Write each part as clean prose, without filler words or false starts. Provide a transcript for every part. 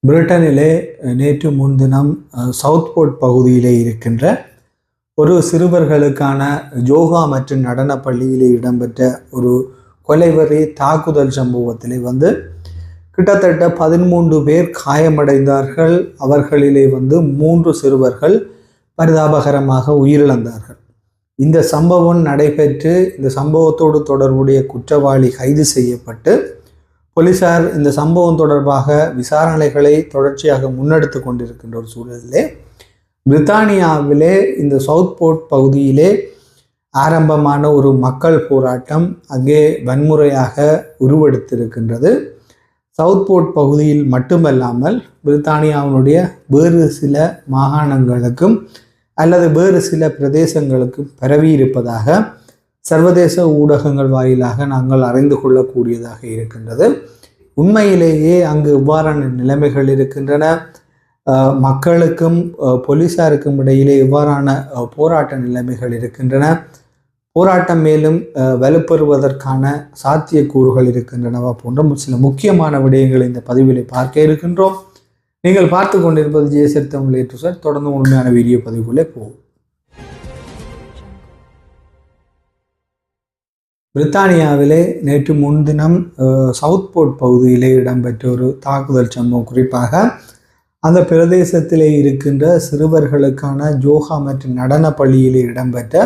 பிரிட்டனிலே நேற்று முன்தினம் சவுத்போர்ட் பகுதியிலே இருக்கின்ற ஒரு சிறுவர்களுக்கான யோகா மற்றும் நடன பள்ளியிலே இடம்பெற்ற ஒரு கொலைவெறி தாக்குதல் சம்பவத்திலே கிட்டத்தட்ட 13 பேர் காயமடைந்தார்கள். அவர்களிலே 3 சிறுவர்கள் பரிதாபகரமாக உயிரிழந்தார்கள். இந்த சம்பவம் நடைபெற்று இந்த சம்பவத்தோடு தொடர்புடைய குற்றவாளி கைது செய்யப்பட்டு போலீசார் இந்த சம்பவம் தொடர்பாக விசாரணைகளை தொடர்ச்சியாக முன்னெடுத்து கொண்டிருக்கின்ற ஒரு சூழலிலே பிரித்தானியாவிலே இந்த சவுத்போர்ட் பகுதியிலே ஆரம்பமான ஒரு மக்கள் போராட்டம் அங்கே வன்முறையாக உருவெடுத்திருக்கின்றது. சவுத்போர்ட் பகுதியில் மட்டுமல்லாமல் பிரித்தானியாவினுடைய வேறு சில மாகாணங்களுக்கும் அல்லது வேறு சில பிரதேசங்களுக்கும் பரவி இருப்பதாக சர்வதேச ஊடகங்கள் வாயிலாக நாங்கள் அறிந்து கொள்ளக்கூடியதாக இருக்கின்றது. உண்மையிலேயே அங்கு இவ்வாறான நிலைமைகள் இருக்கின்றன. மக்களுக்கும் போலீசாருக்கும் இடையிலே இவ்வாறான போராட்ட நிலைமைகள் இருக்கின்றன. போராட்டம் மேலும் வலுப்பெறுவதற்கான சாத்தியக்கூறுகள் இருக்கின்றனவா போன்ற சில முக்கியமான விடயங்களை இந்த பதிவிலே பார்க்க இருக்கின்றோம். நீங்கள் பார்த்து கொண்டிருப்பது ஜேசர் தமிழ் ஏற்று சார். தொடர்ந்து உண்மையான வீடியோ பதிவுக்குள்ளே போகும். பிரித்தானியாவிலே நேற்று முன்தினம் சவுத்போர்ட் பகுதியிலே இடம்பெற்ற ஒரு தாக்குதல் சம்பவம், குறிப்பாக அந்த பிரதேசத்திலே இருக்கின்ற சிறுவர்களுக்கான யோகா மற்றும் நடன பள்ளியிலே இடம்பெற்ற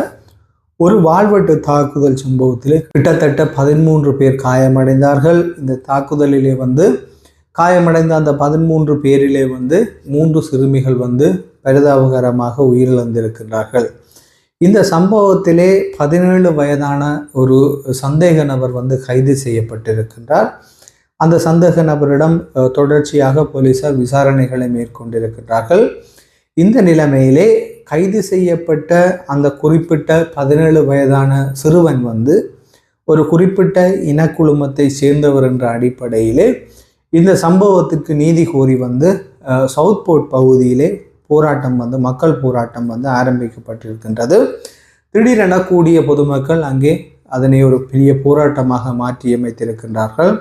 ஒரு வாழ்வெட்டு தாக்குதல் சம்பவத்திலே கிட்டத்தட்ட 13 பேர் காயமடைந்தார்கள். இந்த தாக்குதலிலே காயமடைந்த அந்த 13 பேரிலே 3 சிறுமிகள் பரிதாபகரமாக உயிரிழந்திருக்கிறார்கள். இந்த சம்பவத்திலே 17 வயதான ஒரு சந்தேக நபர் கைது செய்யப்பட்டிருக்கின்றார். அந்த சந்தேக நபரிடம் தொடர்ச்சியாக போலீசார் விசாரணைகளை மேற்கொண்டிருக்கிறார்கள். இந்த நிலைமையிலே கைது செய்யப்பட்ட அந்த குறிப்பிட்ட 17 வயதான சிறுவன் ஒரு குறிப்பிட்ட இனக்குழுமத்தை சேர்ந்தவர் என்ற அடிப்படையிலே இந்த சம்பவத்திற்கு நீதி கோரி சவுத்போர்ட் பகுதியிலே போராட்டம் மக்கள் போராட்டம் ஆரம்பிக்கப்பட்டிருக்கின்றது. திடீரென கூடிய பொதுமக்கள் அங்கே அதனை ஒரு பெரிய போராட்டமாக மாற்றியமைத்திருக்கின்றார்கள்.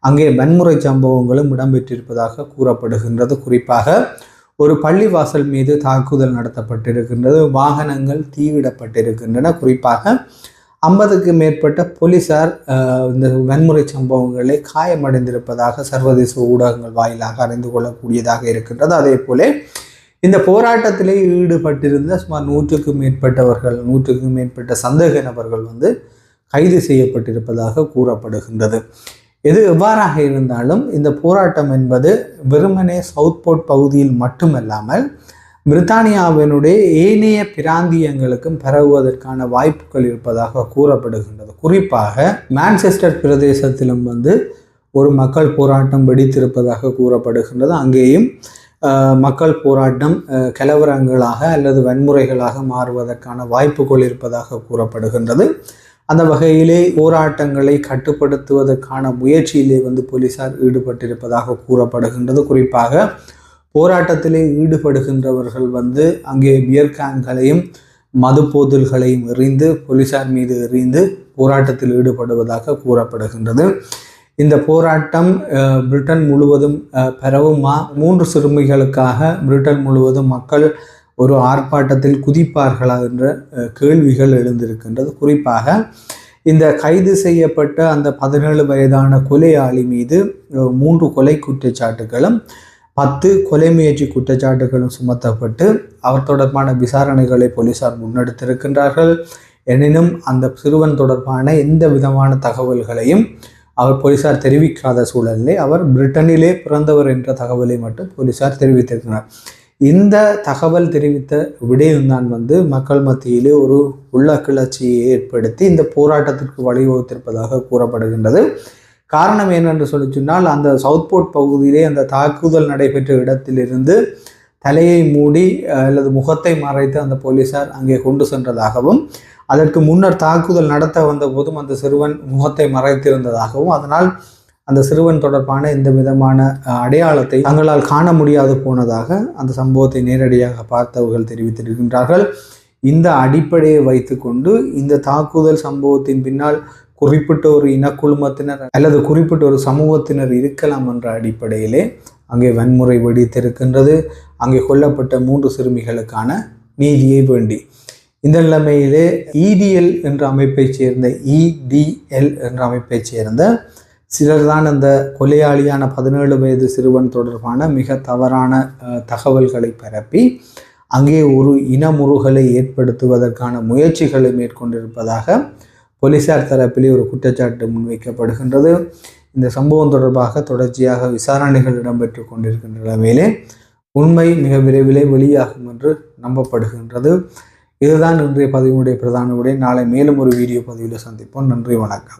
அங்கே வன்முறை சம்பவங்களும் இடம்பெற்றிருப்பதாக கூறப்படுகின்றது. குறிப்பாக ஒரு பள்ளிவாசல் மீது தாக்குதல் நடத்தப்பட்டிருக்கின்றது. வாகனங்கள் தீவிடப்பட்டிருக்கின்றன. குறிப்பாக 50க்கும் மேற்பட்ட போலீசார் இந்த வன்முறை சம்பவங்களை காயமடைந்திருப்பதாக சர்வதேச ஊடகங்கள் வாயிலாக அறிந்து கொள்ளக்கூடியதாக இருக்கின்றது. அதே போல இந்த போராட்டத்திலே ஈடுபட்டிருந்த சுமார் 100க்கும் மேற்பட்டவர்கள், 100க்கும் மேற்பட்ட சந்தேக நபர்கள் கைது செய்யப்பட்டிருப்பதாக கூறப்படுகின்றது. எது எவ்வாறாக இருந்தாலும் இந்த போராட்டம் என்பது வெறுமனே சவுத்போர்ட் பகுதியில் மட்டுமல்லாமல் பிரித்தானியாவினுடைய ஏனைய பிராந்தியங்களுக்கும் பரவுவதற்கான வாய்ப்புகள் இருப்பதாக கூறப்படுகின்றது. குறிப்பாக மான்செஸ்டர் பிரதேசத்திலும் ஒரு மக்கள் போராட்டம் வெடித்திருப்பதாக கூறப்படுகின்றது. அங்கேயும் மக்கள் போராட்டம் கலவரங்களாக அல்லது வன்முறைகளாக மாறுவதற்கான வாய்ப்புகள் இருப்பதாக கூறப்படுகின்றது. அந்த வகையிலே போராட்டங்களை கட்டுப்படுத்துவதற்கான முயற்சியிலே போலீசார் ஈடுபட்டிருப்பதாக கூறப்படுகின்றது. குறிப்பாக போராட்டத்திலே ஈடுபடுகின்றவர்கள் அங்கே பியர் கேன்களையும் மது போதல்களையும் எறிந்து போலீசார் மீது எறிந்து போராட்டத்தில் ஈடுபடுவதாக கூறப்படுகின்றது. இந்த போராட்டம் பிரிட்டன் முழுவதும் பரவுமா, 3 சிறுமிகளுக்காக பிரிட்டன் முழுவதும் மக்கள் ஒரு ஆர்ப்பாட்டத்தில் குதிப்பார்களா என்ற கேள்விகள் எழுந்திருக்கின்றது. குறிப்பாக இந்த கைது செய்யப்பட்ட அந்த 17 வயதான கொலையாளி மீது 3 கொலை குற்றச்சாட்டுகளும் 10 கொலை முயற்சி குற்றச்சாட்டுகளும் சுமத்தப்பட்டு அவர் தொடர்பான விசாரணைகளை போலீசார் முன்னெடுத்திருக்கின்றார்கள். எனினும் அந்த சிறுவன் தொடர்பான எந்த விதமான தகவல்களையும் அவர் போலீசார் தெரிவிக்காத சூழலிலே அவர் பிரிட்டனிலே பிறந்தவர் என்ற தகவலை மட்டும் போலீசார் தெரிவித்திருக்கிறார். இந்த தகவல் தெரிவித்த விடயம்தான் மக்கள் மத்தியிலே ஒரு உள்ள கிளர்ச்சியை ஏற்படுத்தி இந்த போராட்டத்திற்கு வழிவகுத்திருப்பதாக கூறப்படுகின்றது. காரணம் என்னென்று சொன்னால், அந்த சவுத்போர்ட் பகுதியிலே அந்த தாக்குதல் நடைபெற்ற இடத்திலிருந்து தலையை மூடி அல்லது முகத்தை மறைத்து அந்த போலீசார் அங்கே கொண்டு சென்றதாகவும், அதற்கு முன்னர் தாக்குதல் நடத்த வந்த போதும் அந்த சிறுவன் முகத்தை மறைத்திருந்ததாகவும், அதனால் அந்த சிறுவன் தொடர்பான எந்த விதமான அடையாளத்தை தங்களால் காண முடியாது போனதாக அந்த சம்பவத்தை நேரடியாக பார்த்தவர்கள் தெரிவித்திருக்கின்றார்கள். இந்த அடிப்படையை வைத்துக்கொண்டு இந்த தாக்குதல் சம்பவத்தின் பின்னால் குறிப்பிட்ட ஒரு இனக்குழுமத்தினர் அல்லது குறிப்பிட்ட ஒரு சமூகத்தினர் இருக்கலாம் என்ற அடிப்படையிலே அங்கே வன்முறை வெடித்திருக்கின்றது. அங்கே கொல்லப்பட்ட 3 சிறுமிகளுக்கான நீதியை வேண்டி. இந்த நிலைமையிலே இடிஎல் என்ற அமைப்பைச் சேர்ந்த சிலர் தான் அந்த கொலையாளியான 17 வயது சிறுவன் தொடர்பான மிக தவறான தகவல்களை பரப்பி அங்கே ஒரு இனமுறுகலை ஏற்படுத்துவதற்கான முயற்சிகளை மேற்கொண்டிருப்பதாக போலீசார் தரப்பிலே ஒரு குற்றச்சாட்டு முன்வைக்கப்படுகின்றது. இந்த சம்பவம் தொடர்பாக தொடர்ச்சியாக விசாரணைகள் இடம்பெற்று கொண்டிருக்கின்ற நிலைமையிலே உண்மை மிக விரைவிலே வெளியாகும் என்று நம்பப்படுகின்றது. இதுதான் இன்றைய பதிவினுடைய பிரதான விடை. நாளை மேலும் ஒரு வீடியோ பதிவில் சந்திப்போம். நன்றி, வணக்கம்.